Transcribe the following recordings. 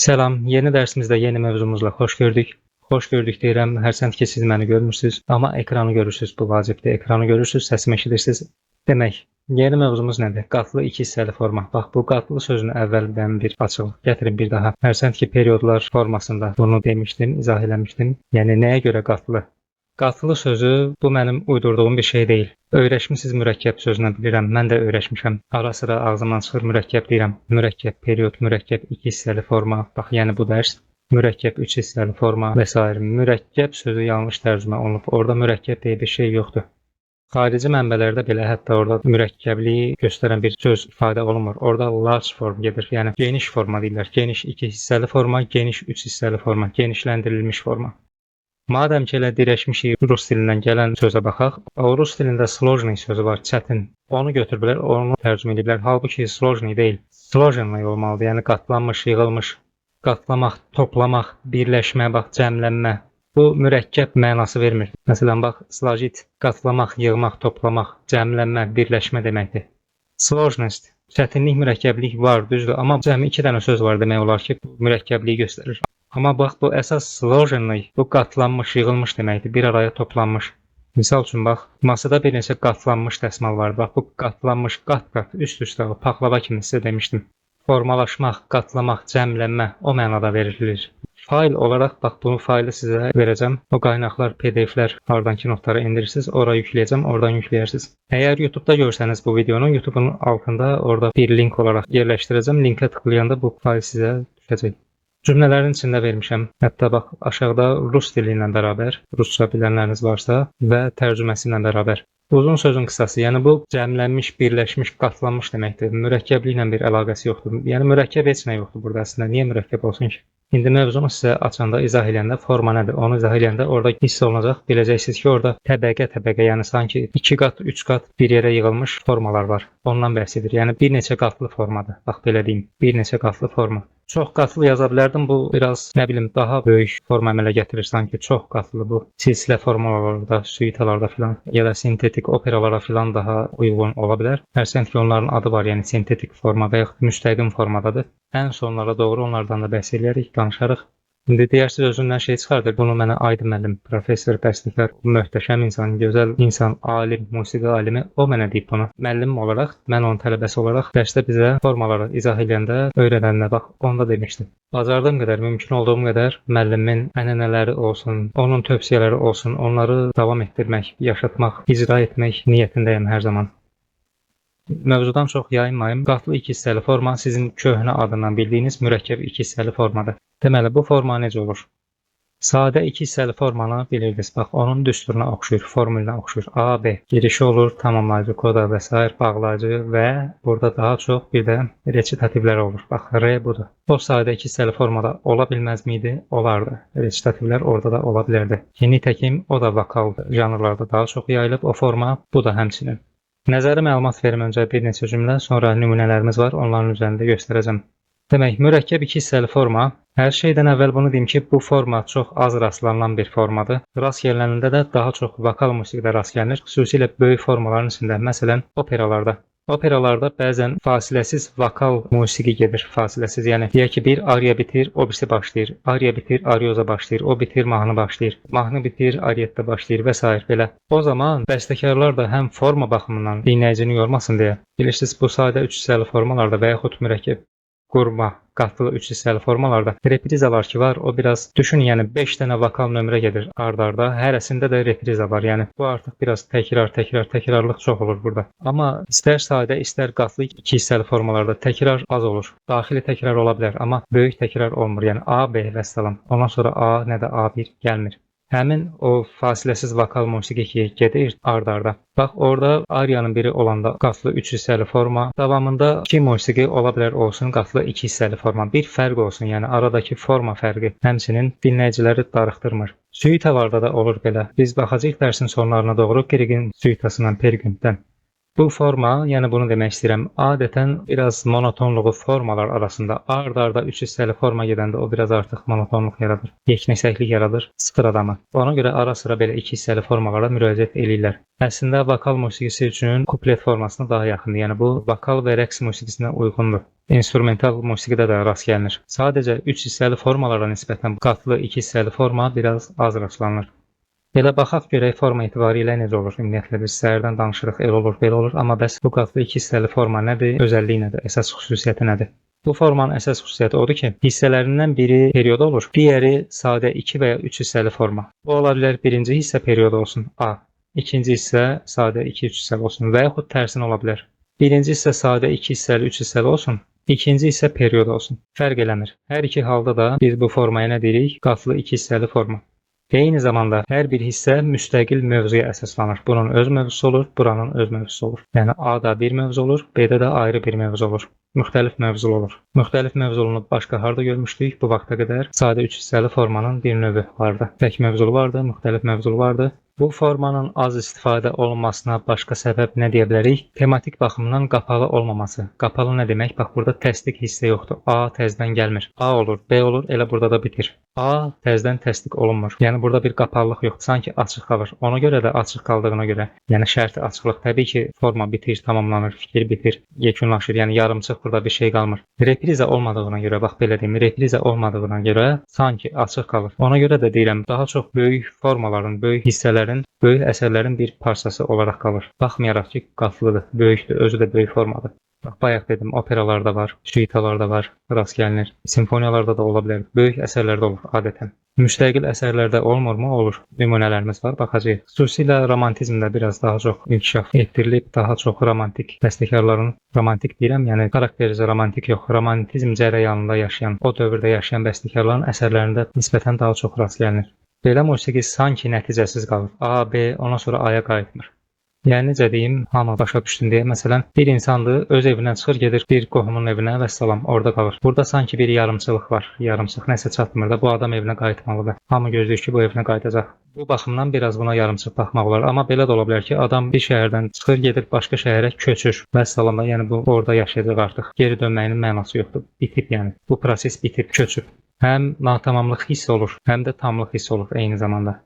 Selam, yeni dersimizdə yeni mövzumuzla xoş gördük. Xoş gördük deyirəm, hərsənd ki siz məni görmürsünüz, amma ekranı görürsünüz, bu vacibdir. Ekranı görürsünüz, səsimi eşidirsiniz. Demək, yeni mövzumuz nədir? Qatlı iki hissəli forma. Bax, bu qatlı sözünü əvvəldən bir açıqlıq gətirin bir daha. Hərsənd ki periodlar formasında bunu demişdim, izah eləmişdim. Yəni nəyə görə qatlı? Qatlı sözü bu mənim uydurduğum bir şey deyil. Öyrəşmisiniz mürəkkəb sözünü bilirəm. Mən də öyrəşmişəm. Ara sıra ağzımdan çıxır mürəkkəb deyirəm. Mürəkkəb, period, mürəkkəb iki hissəli forma. Bax, yəni bu dərs mürəkkəb üç hissəli forma və s. Mürəkkəb sözü yanlış tərcümə olunub. Orada mürəkkəb deyə bir şey yoxdur. Xarici mənbələrdə belə hətta orada mürəkkəbliyi göstərən bir söz ifadə olunmur. Orada large form gedir. Yəni geniş forma deyirlər. Geniş iki hissəli forma, geniş üç hissəli forma, genişləndirilmiş forma. Madəm ki elə dirəşmişik rus dilindən gələn sözə baxaq. O rus dilində sложный sözü var, çətin. Onu götürüblər, onu tərcümə ediblər. Halbuki sложный deyil, сложенный olmalıdır. Yəni qatlanmış, yığılmış, qatlamaq, toplamaq, birləşmə, bax, cəmlənmə. Bu mürəkkəb mənası vermir. Məsələn, bax, sложить, qatlamaq, yığmaq, toplamaq, cəmlənmə, birləşmə deməkdir. Сложность, çətinlik, mürəkkəblik var, düzdür. Amma cəmi iki dənə söz var demək olar ki, bu mürəkkəbliyi göstərir. Amma bax, bu əsas sложенный, bu qatlanmış, yığılmış deməkdir, bir araya toplanmış. Misal üçün, bax, masada bir neçə qatlanmış dəsmal var. Bax, bu qatlanmış, qat-qat, üst-üstə, paxlava kimi sizə demişdim. Formalaşmaq, qatlamaq, cəmlənmə, o mənada verilir. Fayl olaraq, bax, bunu faylı sizə verəcəm. O qaynaqlar, PDF-lər, haradanki notları indirirsiniz, ora yükləyəcəm, oradan yükləyərsiniz. Əgər YouTube-da görsəniz bu videonu, YouTube-un altında orada bir link olaraq yerləşdirəcəm. Linkə tıklayanda bu fayl sizə düşəcək. Cümlələrin içində vermişəm. Hətta bax, aşağıda rus dili ilə bərabər, rusca bilənləriniz varsa və tərcüməsi ilə bərabər. Uzun sözün qısası, yəni bu cəmlənmiş, birləşmiş, qatlanmış deməkdir. Mürəkkəbliklə bir əlaqəsi yoxdur. Yəni mürəkkəb heç nə yoxdur burada əslində. Niyə mürəkkəb olsun ki? İndi mövzunu sizə açanda, izah eləyəndə forma nədir? Onu izah eləyəndə orada hiss olunacaq. Biləcəksiniz ki, orada təbəqə, yəni sanki 2 qat, 3 qat bir yerə yığılmış formalar var. Ondan bəhs edir. Yəni bir neçə qatlı formadır. Bax belə deyim, bir neçə qatlı forma. Çox qatlı yaza bilərdim. Bu biraz, nə bilim, daha böyük forma əmələ gətirir sanki. Çox qatlı bu. Silsilə formalarda, suitalarda filan ya da sintetik operalara filan daha uyğun ola bilər. Hərsənd ki, onların adı var, yəni sintetik forma və yaxud müstəqim formadadır. Ən sonlara doğru onlardan da bəhs edərik, danışarıq. İndi deyərsiniz özündən şey çıxardır. Bunu mənə Aydın müəllim, professor təsniflər, möhtəşəm insan, gözəl insan, alim, musiqi alimi, o mənə deyib bunu. Müəllim olaraq, mən onun tələbəsi olaraq dərsdə bizə formaları izah edəndə, öyrənəndə bax, onda demişdim. Bacardığım qədər, mümkün olduğum qədər müəllimin ənənələri olsun, onun tövsiyələri olsun, onları davam etdirmək, yaşatmaq, icra etmək niyyətindəyəm hər zaman. Mövzudan çox yayınmayım. Qatlı iki hissəli forma sizin köhnə adından bildiyiniz mürəkkəb iki hissəli formadır. Deməli, bu forma necə olur? Sadə iki hissəli formanı bilirsiniz. Bax, onun düsturuna oxşuyur, formülünə oxşuyur. A, B. Girişi olur, tamamlayıcı, koda və s. bağlayıcı və burada daha çox bir də resitativlər olur. Bax, R budur. O sadə iki hissəli formada ola bilməz miydi? Olardı. Resitativlər orada da ola bilərdi. Nitekim o da vokal janrlarda daha çox yayılıb. O forma, bu da həmçinin. Nəzəri məlumat verim öncə bir neçə cümlə, sonra nümunələrimiz var, onların üzərində göstərəcəm. Demək, mürəkkəb iki hissəli forma, hər şeydən əvvəl bunu deyim ki, bu forma çox az rastlanan bir formadır. Rast gələnində də daha çox vokal musiqidə rast gəlinir, xüsusilə böyük formaların içində, məsələn, operalarda. Operalarda bəzən fasiləsiz vokal musiqi gedir, fasiləsiz. Yəni, deyək ki, bir ariya bitir, o birisi başlayır. Ariya bitir, arioza başlayır. O bitir, mahnı başlayır. Mahnı bitir, ariyetdə başlayır və s. belə. O zaman bəstəkarlar da həm forma baxımından dinləyicini yormasın deyə. Bilirsiniz, bu sadə üç hissəli formalarda və yaxud mürəkkəb qurma, qatlı üç hissəli formalarda reprizalar ki var, o biraz düşün, yəni 5 dənə vokal nömrə gedir ard-arda, hərəsində də repriza var, yəni bu artıq biraz təkrarlıq çox olur burada. Amma istər sadə, istər qatlı iki hissəli formalarda təkrar az olur. Daxili təkrar ola bilər, amma böyük təkrar olmur, yəni A, B və salam. Ondan sonra A, nə də A1 gəlmir. Həmin o fasiləsiz vokal musiqi ki gedir ard-arda. Bax, orada ariyanın biri olanda qatlı üç hissəli forma, davamında iki musiqi ola bilər olsun qatlı iki hissəli forma. Bir fərq olsun, yəni aradakı forma fərqi həmçinin dinləyiciləri darıxdırmır. Suitalarda da olur belə. Biz baxacağıq dərsin sonlarına doğru Griegin suitasından, Peer Gyntdən. Bu forma, yəni bunu demək istəyirəm, adətən biraz monotonluğu formalar arasında ard-arda 3 hissəli forma gedəndə o biraz artıq monotonluq yaradır, yeknəsəklik yaradır, sıxır adamı. Ona görə ara-sıra belə 2 hissəli formalara müraciət eləyirlər. Əslində vokal musiqisi üçün kuplet formasına daha yaxındır. Yəni bu vokal və rəqs musiqisinə uyğundur. İnstrumental musiqidə də rast gəlinir. Sadəcə 3 hissəli formalara nisbətən qatlı 2 hissəli forma biraz az rastlanır. Belə baxaq görək forma etibarilə necə olur. Ümumiyyətlə biz səhərdən danışırıq, elə olur, belə olur. Amma bəs bu qatlı 2 hissəli forma nədir? Özəlliyi nədir? Əsas xüsusiyyəti nədir? Bu formanın əsas xüsusiyyəti odur ki, hissələrindən biri period olur, digəri sadə 2 və ya 3 hissəli forma. Bu ola bilər birinci hissə period olsun, A. İkinci hissə sadə 2-3 hissəli olsun və yaxud tərsinə ola bilər. Birinci hissə sadə 2 hissəli, 3 hissəli olsun. İkinci hissə period olsun. Fərq eləmir. Hər iki halda da biz bu formaya nə deyirik? Qatlı 2 hissəli forma. Eyni zamanda hər bir hissə müstəqil mövzuya əsaslanır. Bunun öz mövzusu olur, buranın öz mövzusu olur. Yəni A-da bir mövzu olur, B-də də ayrı bir mövzu olur. Müxtəlif mövzulu olur. Müxtəlif mövzulunu başqa harda görmüşdük? Bu vaxta qədər sadə 3 hissəli formanın bir növü vardı. Tək mövzulu vardı, müxtəlif mövzulu vardı. Bu formanın az istifadə olunmasına başqa səbəb nə deyə bilərik? Tematik baxımdan qapalı olmaması. Qapalı nə demək? Bax, burada təsdiq hissə yoxdur. A təzədən gəlmir. A olur, B olur, elə burada da bitir. A təzədən təsdiq olunmur. Yəni burada bir qapalılıq yoxdur, sanki açıq qalır. Ona görə də açıq qaldığına görə, yəni şərti açıqlıq, təbii ki, forma bitir, tamamlanır, fikir bitir, yekunlaşır. Yəni yarımçıq burada bir şey qalmır. Repriza olmadığına görə, bax belə deyim, repriza olmadığına görə sanki açıq qalır. Ona görə də deyirəm, daha çox böyük formaların, böyük hissələrin, böyük əsərlərin bir parçası olaraq qalır. Baxmayaraq ki, qatlıdır, böyükdür, özü də böyük formadır. Bax, bayaq dedim, operalarda var, suitalarda var, rast gəlinir. Simfoniyalarda da ola bilər, böyük əsərlərdə olur adətən. Müstəqil əsərlərdə olmurmu? Olur. Nümunələrimiz var, baxacağıq. Xüsusilə romantizmdə biraz daha çox inkişaf etdirilib, daha çox romantik bəstəkarların, romantik deyirəm, yəni xarakterizə romantik yox, romantizm cərəyanında yaşayan, o dövrdə yaşayan bəstəkarların əsərlərində nisbətən daha çox rast gəlinir. Belə musiqi sanki nəticəsiz qalır. A, B, ondan sonra A-ya qayıtmır. Yəni necə deyim, hamı başa düşdün deyə, məsələn, bir insandır, öz evindən çıxır, gedir bir qohumun evinə və salam, orada qalır. Burada sanki bir yarımçılıq var, yarımçıq nəsə çatmır da, bu adam evinə qayıtmalıdır. Hamı gözləyir ki, bu evinə qayıdacaq. Bu baxımdan biraz buna yarımçıq baxmaq olar, amma belə də ola bilər ki, adam bir şəhərdən çıxır, gedir başqa şəhərə köçür və salam, yəni bu orada yaşayacaq artıq. Geri dönməyinin mənası yoxdur, bitib yəni. Bu proses bitib, köçüb. Həm natamamlıq hiss olur, həm də tamlıq hiss olur eyni zamanda.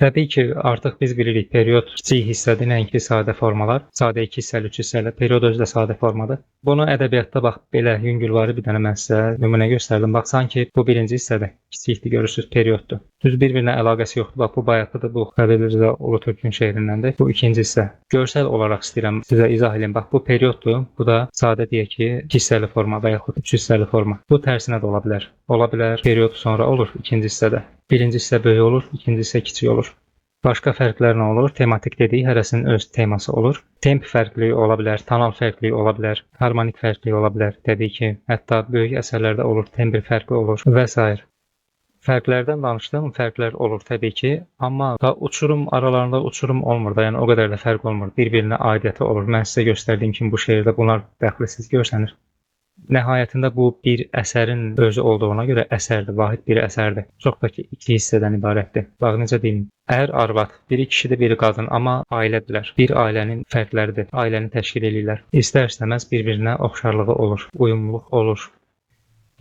Təbii ki, artıq biz bilirik, period kiçik hissədir, nəinki sadə formalar. Sadə 2 hissəli, 3 hissəli, period özü də sadə formadır. Bunu ədəbiyyatda bax, belə yüngülvari bir dənə mən sizə nümunə göstərdim. Bax, sanki bu birinci hissədə kiçikdir, görürsünüz, perioddur. Düz bir-birinə əlaqəsi yoxdur. Bax, bu bayaqdır, bu Xəlil Rza Ulutürkün şeirindəndir. Bu ikinci hissə. Görsəl olaraq istəyirəm sizə izah edeyim. Bax, bu perioddur, bu da sadə deyək ki, 2 hissəli forma və yaxud 3 hissəli forma. Bu tərsinə də ola bilər. Ola bilər, period sonra olur ikinci hissədə. Birinci hissə böyük olur, ikinci hissə kiçik olur. Başqa fərqlər nə olur? Tematik dedik, hərəsinin öz teması olur. Temp fərqliyi ola bilər, tonal fərqliyi ola bilər, harmonik fərqliyi ola bilər. Təbii ki, hətta böyük əsərlərdə olur, tembr fərqi olur və s. Fərqlərdən danışdım, fərqlər olur təbii ki, amma da uçurum aralarında uçurum olmur da, yəni o qədər də fərq olmur. Bir-birinə aidiyyəti olur. Mən sizə göstərdiyim kimi bu şeirdə bunlar dəxilsiz görsənir. Nəhayətində bu bir əsərin özü olduğuna görə əsərdir, vahid bir əsərdir. Çox da ki, 2 hissədən ibarətdir. Bax, necə deyim, ər, arvad, biri kişidir, biri qadın, amma ailədirlər. Bir ailənin fərqləridir, ailəni təşkil edirlər. İstər-istəməz bir-birinə oxşarlığı olur, uyumluluq olur.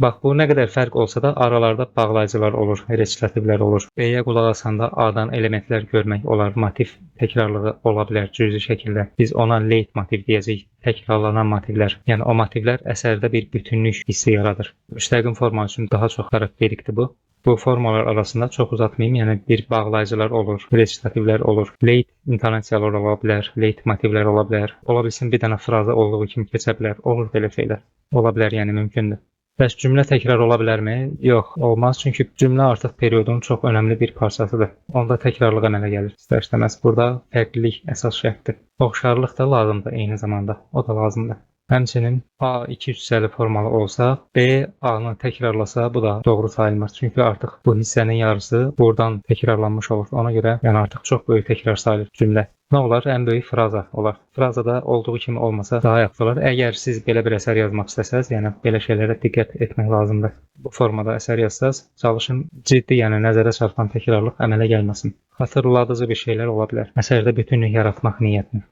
Bax, bu nə qədər fərq olsa da aralarda bağlayıcılar olur, reçitativlər olur. B-yə qulaq asanda A-dan elementlər görmək olar, motiv təkrarlığı ola bilər cüzi şəkildə. Biz ona leytmotiv deyəcəyik, təkrarlanan motivlər. Yəni o motivlər əsərdə bir bütünlük hissi yaradır. Müstəqim forma üçün daha çox xarakterikdir bu. Bu formalar arasında çox uzatmayayım, yəni bir bağlayıcılar olur, reçitativlər olur, leyt intonasiyalar ola bilər, leyt motivlər ola bilər. Ola bilsin bir dənə fraza olduğu kimi keçə bilər, olur belə şeylər. Ola bilər, yəni mümkündür. Bəs cümlə təkrar ola bilərmi? Yox, olmaz. Çünki cümlə artıq periodun çox önəmli bir parçasıdır. Onda təkrarlıq əmələ gəlir. İstər-istəməz burada fərqlilik əsas şərtdir. Oxşarlıq da lazımdır eyni zamanda. O da lazımdır. Həmçinin A 2 hissəli formalı olsa, B A-nı təkrarlasa, bu da doğru sayılmaz. Çünki artıq bu hissənin yarısı buradan təkrarlanmış olur. Ona görə yəni artıq çox böyük təkrar sayılır cümlə. Nə olar? Ən böyük fraza olar. Frazada olduğu kimi olmasa daha yaxşı olar. Əgər siz belə bir əsər yazmaq istəsəz, yəni belə şeylərə diqqət etmək lazımdır. Bu formada əsər yazsaz, çalışın ciddi, yəni nəzərə çarpan təkrarlıq əmələ gəlməsin. Xatırladıcı bir şeylər ola bilər. Əsərdə bütünlük yaratmaq niyyətini.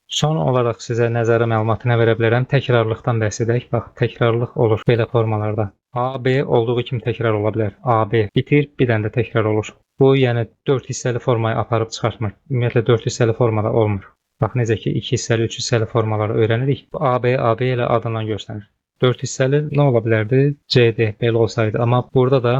Son olaraq sizə nəzərə məlumatı nə verə bilərəm? Təkrarlıqdan bəhs edək. Bax, təkrarlıq olur belə formalarda. AB olduğu kimi təkrar ola bilər. AB bitir, bir dənə də təkrar olur. Bu, yəni 4 hissəli formayı aparıb çıxartmır. Ümumiyyətlə 4 hissəli formada olmur. Bax, necə ki 2 hissəli, 3 hissəli formaları öyrənirik. AB, AB ilə adından göstərir. 4 hissəli nə ola bilərdi? CD belə olsaydı. Amma burada da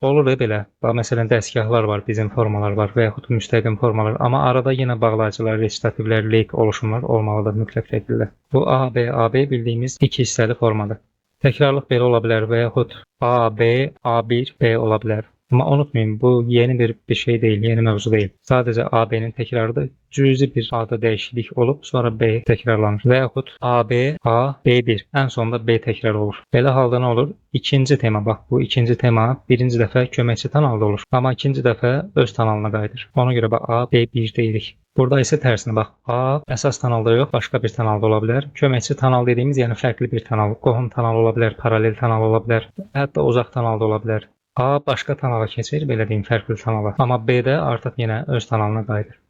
olur belə. Bax, məsələn, dəstgahlar var, bizim formalar var və yaxud müstəqim formalar. Amma arada yenə bağlayıcılar, resitativlər, leyk oluşumlar olmalıdır mütləq şəkildə. Bu AB, AB bildiyimiz 2 hissəli formadır. Təkrarlıq belə ola bilər və yaxud AB, A1, B ola bilər. Amma unutmayın, bu yeni bir şey deyil, yeni mövzu deyil. Sadəcə AB-nin təkrarıdır. Cüzi bir adı dəyişiklik olub, sonra B təkrarlanır. Və yaxud AB, A, B1. Ən sonunda B təkrar olur. Belə halda nə olur? İkinci tema, bax bu ikinci tema birinci dəfə köməkçi tanalda olur. Amma ikinci dəfə öz tanalına qayıdır. Ona görə bax A, B1 deyirik. Burada isə tərsinə bax. A əsas tanalda yox, başqa bir tanalda ola bilər. Köməkçi tanal dediyimiz, yəni fərqli bir tanal. Qohum tanal ola bilər, paralel tanal ola bilər, hətta uzaq tanalda ola bilər. A başqa tanala keçir, belə deyim, fərqli tanala. Amma B-də artıq yenə öz tanalına qayıdır.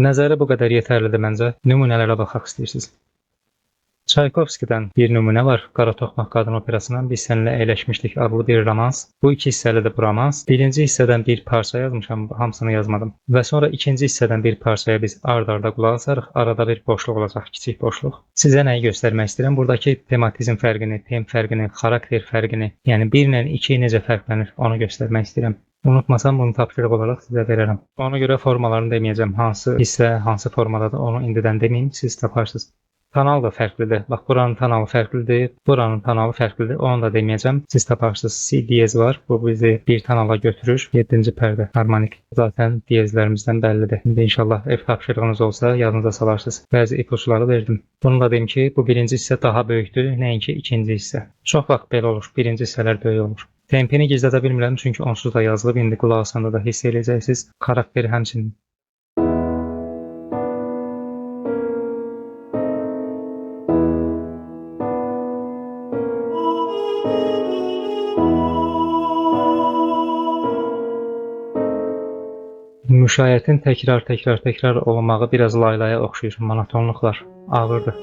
Nəzərə bu qədər yetərlidir məncə. Nümunələrə baxaq istəyirsiniz. Çaykovskidən bir nümunə var. Qara Toxmaq qadın operasından Biz Səninlə Əyləşmişdik adlı bir romans. Bu iki hissəlidir bu romans. Birinci hissədən bir parça yazmışam, hamısını yazmadım. Və sonra ikinci hissədən bir parçaya biz ard-arda qulaq asarıq. Arada bir boşluq olacaq, kiçik boşluq. Sizə nəyi göstərmək istəyirəm? Buradakı tematizm fərqini, tem fərqini, xarakter fərqini, yəni 1 ilə 2 necə fərqlənir, onu göstərmək istəyirəm. Unutmasam bunu tapşırıq olaraq sizə verərəm. Ona görə formalarını deməyəcəm. Hansı hissə, hansı formadadır, onu indidən deməyim, siz taparsınız. Kanal da fərqlidir. Bax, buranın kanalı fərqlidir, buranın kanalı fərqlidir. Onu da deməyəcəm. Siz taparsınız. C diyez var. Bu bizi bir kanala götürür. 7-ci pərdə harmonik. Zaten diyezlərimizdən bəllidir. İndi inşallah ev tapşırığınız olsa yadınıza salarsınız. Bəzi ipuçları verdim. Bunu da deyim ki, bu birinci hissə daha böyükdür, nəinki ikinci hissə. Çox vaxt belə olur. Birinci hissələr böyük olur. Tempini gizlədə bilmirəm, çünki onsuz da yazılıb. İndi qulaq asanda da hiss edəcəksiniz. Xarakteri həmçinin. Müşayiətin təkrar olunmağı biraz laylaya oxşayır. Monotonluqlar ağırdır.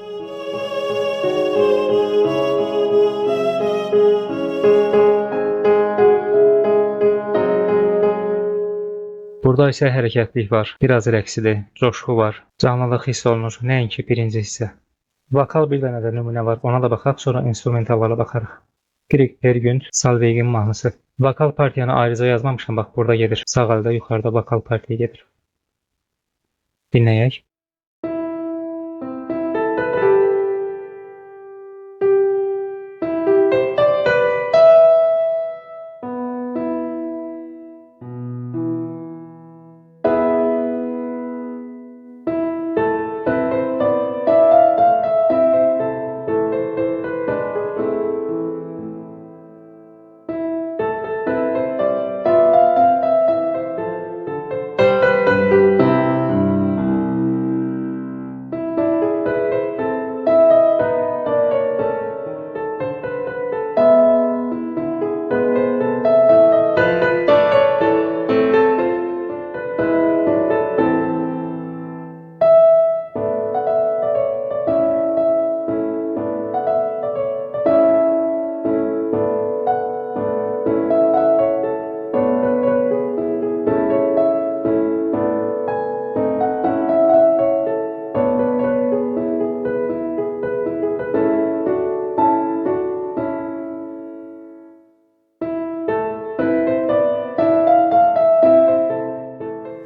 Burada isə hərəkətlik var, biraz rəqsidir, coşqu var, canlılıq hiss olunur, nəinki birinci hissə. Vokal bir dənə də nümunə var, ona da baxaq, sonra instrumentallara baxarıq. Grieg Pergünd, Salvegin mahnısı. Vokal partiyanı ayrıca yazmamışam, bax burada gedir. Sağ əldə yuxarıda vokal partiya gedir. Dinləyək.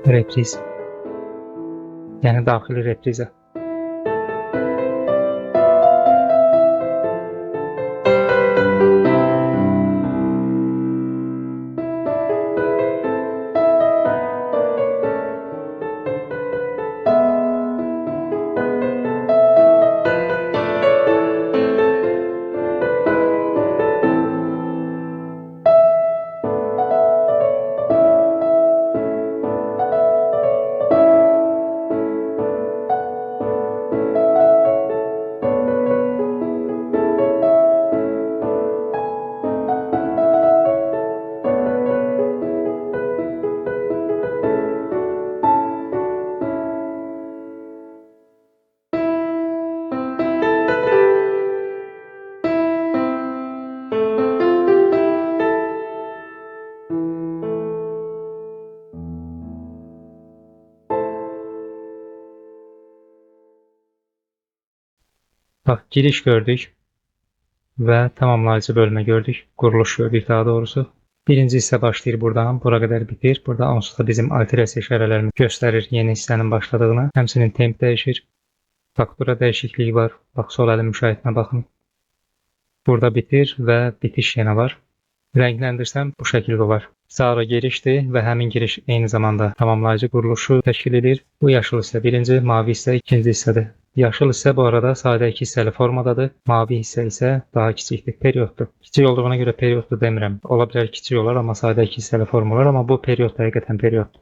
Repriz. Yəni daxili reprizə. Bax, giriş gördük və tamamlayıcı bölmə gördük. Quruluş gördük daha doğrusu. Birinci hissə başlayır buradan, bura qədər bitir. Burada onsuz da bizim alterasiya işarələrimiz göstərir yeni hissənin başladığını. Həmçinin temp dəyişir. Faktura dəyişikliyi var. Bax, sol əlin müşahidisinə baxın. Burada bitir və bitiş yenə var. Rəngləndirsəm bu şəkildə olar. Sarı girişdir və həmin giriş eyni zamanda tamamlayıcı quruluşu təşkil edir. Bu yaşıl hissə birinci, mavi hissə ikinci hissədir. Yaşıl hissə bu arada sadə 2 hissəli formadadır. Mavi hissə isə daha kiçikdir, perioddur. Kiçik olduğuna görə perioddur demirəm. Ola bilər kiçik olar, amma sadə 2 hissəli form olar, amma bu period həqiqətən perioddur.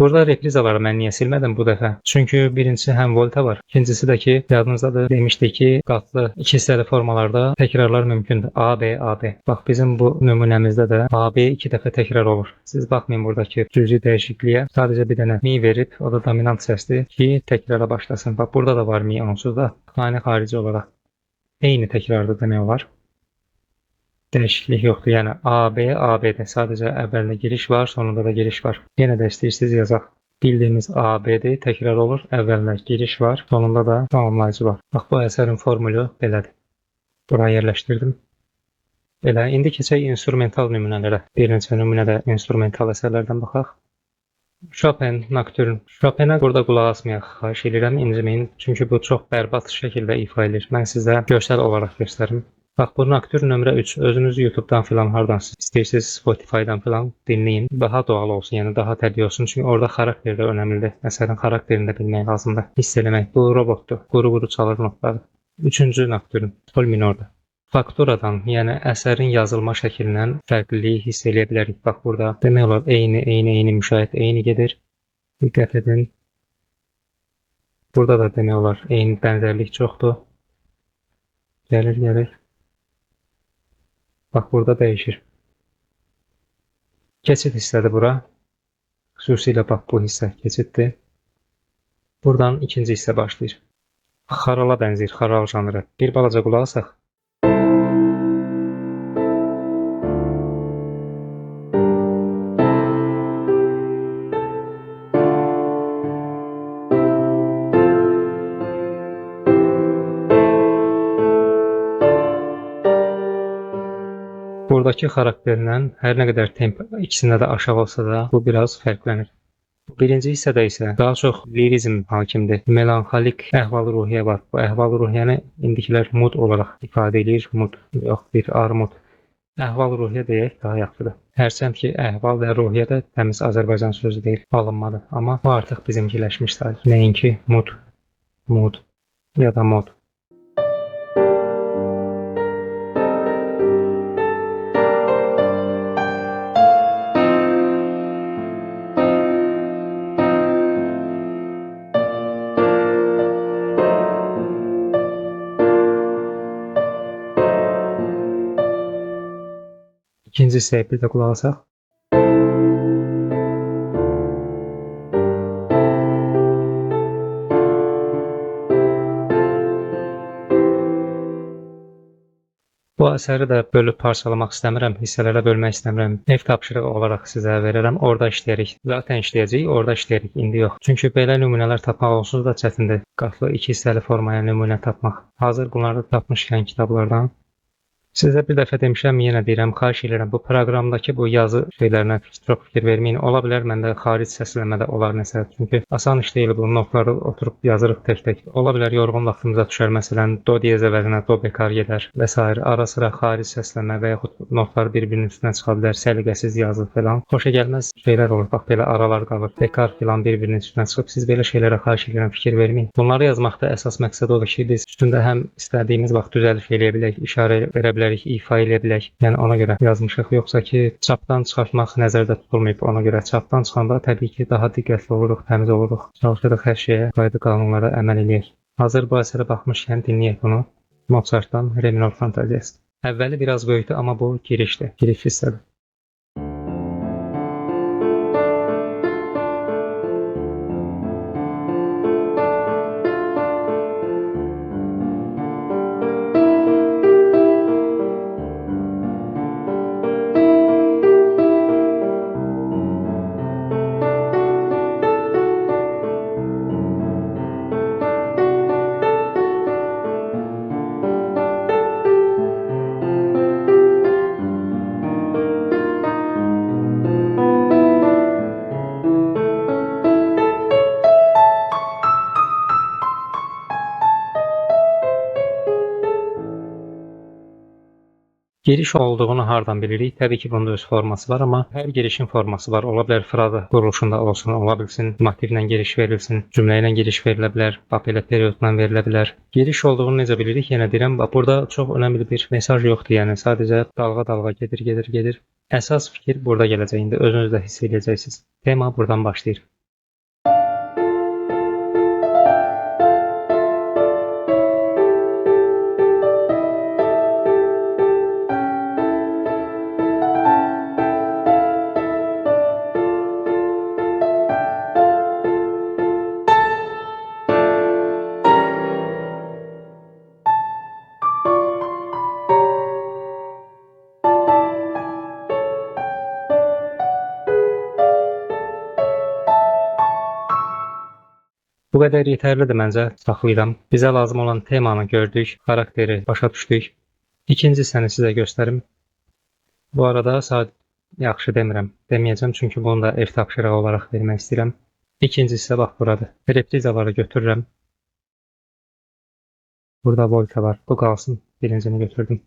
Burada reprizaları mən niyə silmədim bu dəfə? Çünki birincisi həm volta var. İkincisi də ki, yadınızdadır, demişdik ki, qatlı 2 hissəli formalarda təkrarlar mümkündür. AB, AB. Bax, bizim bu nümunəmizdə də AB 2 dəfə təkrar olur. Siz baxmayın buradakı cüzi dəyişikliyə. Sadəcə bir dənə mi verib, o da dominant səsdir ki, təkrara başlasın. Bax, burada da var mi onsuz da. Yəni xarici olaraq eyni təkrardır demək olar. Dəyişiklik yoxdur. Yəni AB, AB-də sadəcə əvvəldə giriş var, sonunda da giriş var. Yenə də istəyirsiniz yazaq. Bildiyimiz AB-dir, təkrar olur. Əvvəldə giriş var, sonunda da tamamlayıcı var. Bax, bu əsərin formulu belədir. Buraya yerləşdirdim. Belə, indi keçək instrumental nümunələrə. Bir neçə nümunədə instrumental əsərlərdən baxaq. Chopin, Nocturne. Chopinə burada qulaq asmayaq, xahiş edirəm, inciməyin. Çünki bu çox bərbad şəkildə ifa edir. Mən sizə görsəl olaraq göstərim. Bax, bu Nocturne nömrə 3. Özünüz YouTube-dan filan hardan istəyirsiniz, Spotify-dan filan dinləyin. Daha doğal olsun, yəni daha təbii olsun. Çünki orada xarakter də önəmlidir. Əsərin xarakterini də bilmək lazımdır. Hiss eləmək. Bu robotdur. Quru-quru çalır notları. 3-cü Nocturne, sol minorda. Fakturadan, yəni əsərin yazılma şəklindən fərqliliyi hiss eləyə bilərik. Bax, burada demək olar eyni müşahidə, eyni gedir. Diqqət edin. Burada da demək olar eyni bənzərlik çoxdur. Gəlir. Bax, burada dəyişir. Keçid hissədir bura. Xüsusilə bax, bu hissə keçiddir. Buradan ikinci hissə başlayır. Xarala bənzəyir, xaral janrı. Bir balaca qulaq asaq. Buradakı xarakterindən hər nə qədər temp ikisində də aşağı olsa da bu biraz fərqlənir. Birinci hissədə isə daha çox lirizm hakimdir. Melanxolik əhval-ruhiyyə var. Bu əhval-ruhiyyəni indikilər mood olaraq ifadə edir. Mood, yox bir armud. Əhval-ruhiyyə deyək daha yaxşıdır. Hərçənd ki, əhval və ruhiyyə də təmiz Azərbaycan sözü deyil, alınmadı. Amma bu artıq bizimkiləşmiş sayılır. Nəinki mood ya da mod. İkinci hissəyə bir də qulaq asaq. Bu əsəri də bölüb parçalamaq istəmirəm, hissələrə bölmək istəmirəm. Ev tapşırığı olaraq sizə verərəm, orada işləyərik. Zaten işləyəcəyik, orada işləyərik, indi yox. Çünki belə nümunələr tapmaq onsuz da çətindir. Qatlı 2 hissəli formaya nümunə tapmaq. Hazır bunları tapmışkən kitablardan. Sizə bir dəfə demişəm, yenə deyirəm, xahiş edirəm, bu proqramdakı bu yazı şeylərinə çox fikir verməyin. Ola bilər məndə xaric səsləmədə olar nəsə. Çünki asan iş deyil bu, notları oturub yazırıq tək-tək. Ola bilər yorğun vaxtımıza düşər, məsələn, do diyez əvəzinə do bekar gedər və s. Ara sıra xaric səsləmə və yaxud notlar bir-birinin üstünə çıxa bilər, səliqəsiz yazı falan. Xoşa gəlməz şeylər olur, bax belə aralar qalır, bekar filan bir-birinin üstünə çıxıb. Siz belə şeylərə xahiş edirəm, fikir verməyin. Bunları yazmaqda əsas məqsəd odur ki, biz üstündə həm istədiyimiz vaxt düzəliş eləyə bilək, işarə verə bilək, ifa eləyə bilək. Yəni ona görə yazmışıq. Yoxsa ki, çapdan çıxartmaq nəzərdə tutulmayıb. Ona görə çapdan çıxanda təbii ki, daha diqqətli oluruq, təmiz oluruq. Çalışırıq hər şeyə, qayda qanunlara əməl eləyək. Hazır bu əsərə baxmışkən dinləyək bunu. Mozartdan Re minor fantaziyası. Əvvəli biraz böyükdür, amma bu girişdir. Giriş hissədir. Giriş olduğunu hardan bilirik? Təbii ki, bunun öz forması var, amma hər girişin forması var. Ola bilər fraza quruluşunda olsun, ola bilsin motivlə giriş verilsin, cümlə ilə giriş verilə bilər, belə periodla verilə bilər. Giriş olduğunu necə bilirik? Yenə deyirəm, burada çox önəmli bir mesaj yoxdur, yəni sadəcə dalğa-dalğa gedir. Əsas fikir burada gələcək. İndi özünüz də hiss edəcəksiniz. Tema buradan başlayır. Bu qədər yetərlidir məncə, saxlayıram. Bizə lazım olan temanı gördük, xarakteri başa düşdük. İkinci hissəni sizə göstərim. Bu arada yaxşı demirəm, deməyəcəm çünki bunu da ev tapşırığı olaraq vermək istəyirəm. İkinci hissə bax buradır. Reprizaları götürürəm. Burada volta var, bu qalsın. Birincini götürdüm.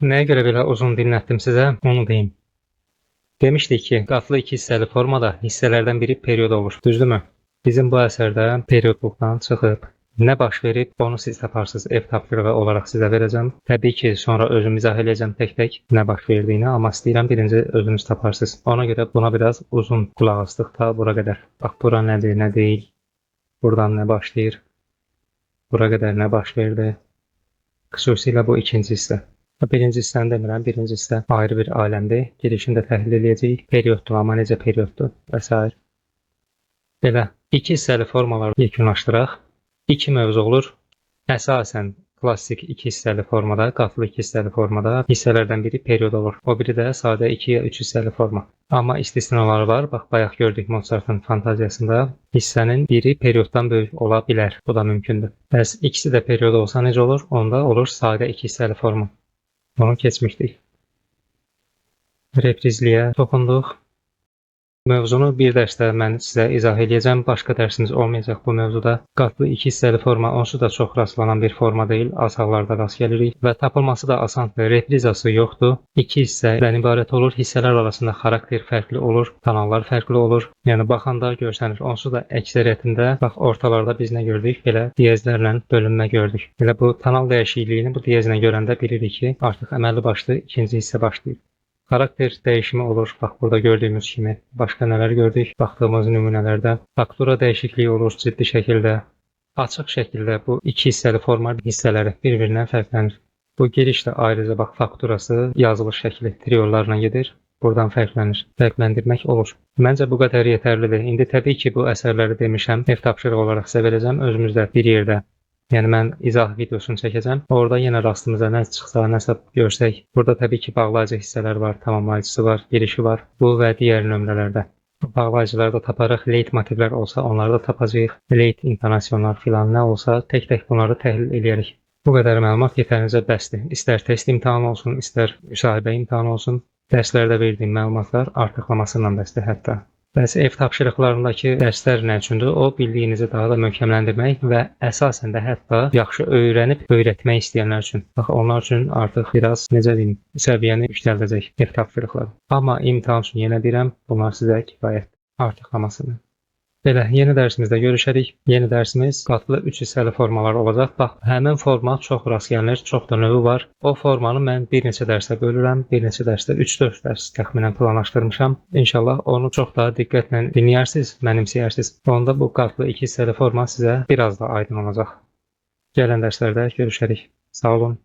Nəyə görə belə uzun dinlətdim sizə, onu deyim. Demişdik ki, qatlı iki hissəli formada hissələrdən biri period olur, düzdürmü? Bizim bu əsərdə periodluqdan çıxıb, nə baş verib, onu siz taparsınız. Ev tapşırığı olaraq sizə verəcəm. Təbii ki, sonra özüm izah edəcəm tək-tək nə baş verdiyini, amma istəyirəm birinci özünüz taparsınız. Ona görə buna biraz uzun qulaq asdıq ta bura qədər. Bax, bura nədir, nə deyil, buradan nə başlayır, bura qədər nə baş verdi. Xüsusilə bu ikinci hissə. Birinci hissəni demirəm, birinci hissə ayrı bir aləmdir. Girişini də təhlil edəcəyik. Perioddur, amma necə perioddur və s. Belə, iki hissəli formaları yekunlaşdıraq. İki mövzu olur. Əsasən klassik iki hissəli formada, qatlı iki hissəli formada hissələrdən biri period olur. O biri də sadə iki ya üç hissəli forma. Amma istisnaları var. Bax, bayaq gördük Mozartın fantaziyasında hissənin biri perioddan böyük ola bilər. Bu da mümkündür. Bəs ikisi də period olsa necə olur? Onda olur sadə iki hissəli forma. Onu keçmişdik. Reprizliyə toxunduq. Mövzunu bir dərsdə mən sizə izah edəcəm. Başqa dərsimiz olmayacaq bu mövzuda. Qatlı iki hissəli forma onsuz da çox rastlanan bir forma deyil. Az hallarda rast gəlirik və tapılması da asandır. Reprizası yoxdur. İki hissədən ibarət olur. Hissələr arasında xarakter fərqli olur, kanallar fərqli olur. Yəni baxanda görsənir. Onsuz da əksəriyyətində bax ortalarda biz nə gördük? Belə diyezlərlə bölünmə gördük. Elə bu tonal dəyişikliyini bu diyezlə görəndə bilirik ki, artıq əməlli başlı ikinci hissə başlayır. Xarakter dəyişimi olur. Bax, burada gördüyümüz kimi. Başqa nələr gördük? Baxdığımız nümunələrdə. Faktura dəyişikliyi olur ciddi şəkildə. Açıq şəkildə bu iki hissəli forma hissələri bir-birindən fərqlənir. Bu giriş də ayrıca bax, fakturası yazılış şəkli triollarla gedir. Buradan fərqlənir. Fərqləndirmək olur. Məncə bu qədər yetərlidir. İndi təbii ki, bu əsərləri demişəm. Ev tapşırığı olaraq sizə verəcəm. Özümüzdə bir yerdə. Yəni mən izah videosunu çəkəcəm. Orada yenə rastımıza nə çıxsa, nəsə görsək. Burada təbii ki, bağlayıcı hissələr var, tamamlayıcısı var, girişi var. Bu və digər nömrələrdə. Bağlayıcılarda taparıq, leit motivlər olsa onları da tapacağıq. Leit intonasyonlar filan nə olsa tək-tək bunları təhlil edərik. Bu qədər məlumat yetərincə bəsdir. İstər test imtahanı olsun, istər müsahibə imtahanı olsun. Dərslərdə verdiyim məlumatlar artıqlamasından bəsdir hətta. Bəs ev tapşırıqlarındakı dərslər nə üçündür? O, bildiyinizi daha da möhkəmləndirmək və əsasən də hətta yaxşı öyrənib öyrətmək istəyənlər üçün. Bax, onlar üçün artıq biraz, necə deyim, səviyyəni yüksəldəcək ev tapşırıqları. Amma imtahan üçün yenə deyirəm, bunlar sizə kifayət artıqlamasını. Belə, yeni dərsimizdə görüşərik. Yeni dərsimiz qatlı 3 hissəli formalar olacaq. Bax, həmin forma çox rast gəlinir, çox da növü var. O formanı mən bir neçə dərsə bölürəm. Bir neçə dərsdə 3-4 dərs təxminən planlaşdırmışam. İnşallah onu çox daha diqqətlə dinləyərsiniz, mənimsəyərsiniz. Onda bu qatlı 2 hissəli forma sizə biraz da aydın olacaq. Gələn dərslərdə görüşərik. Sağ olun.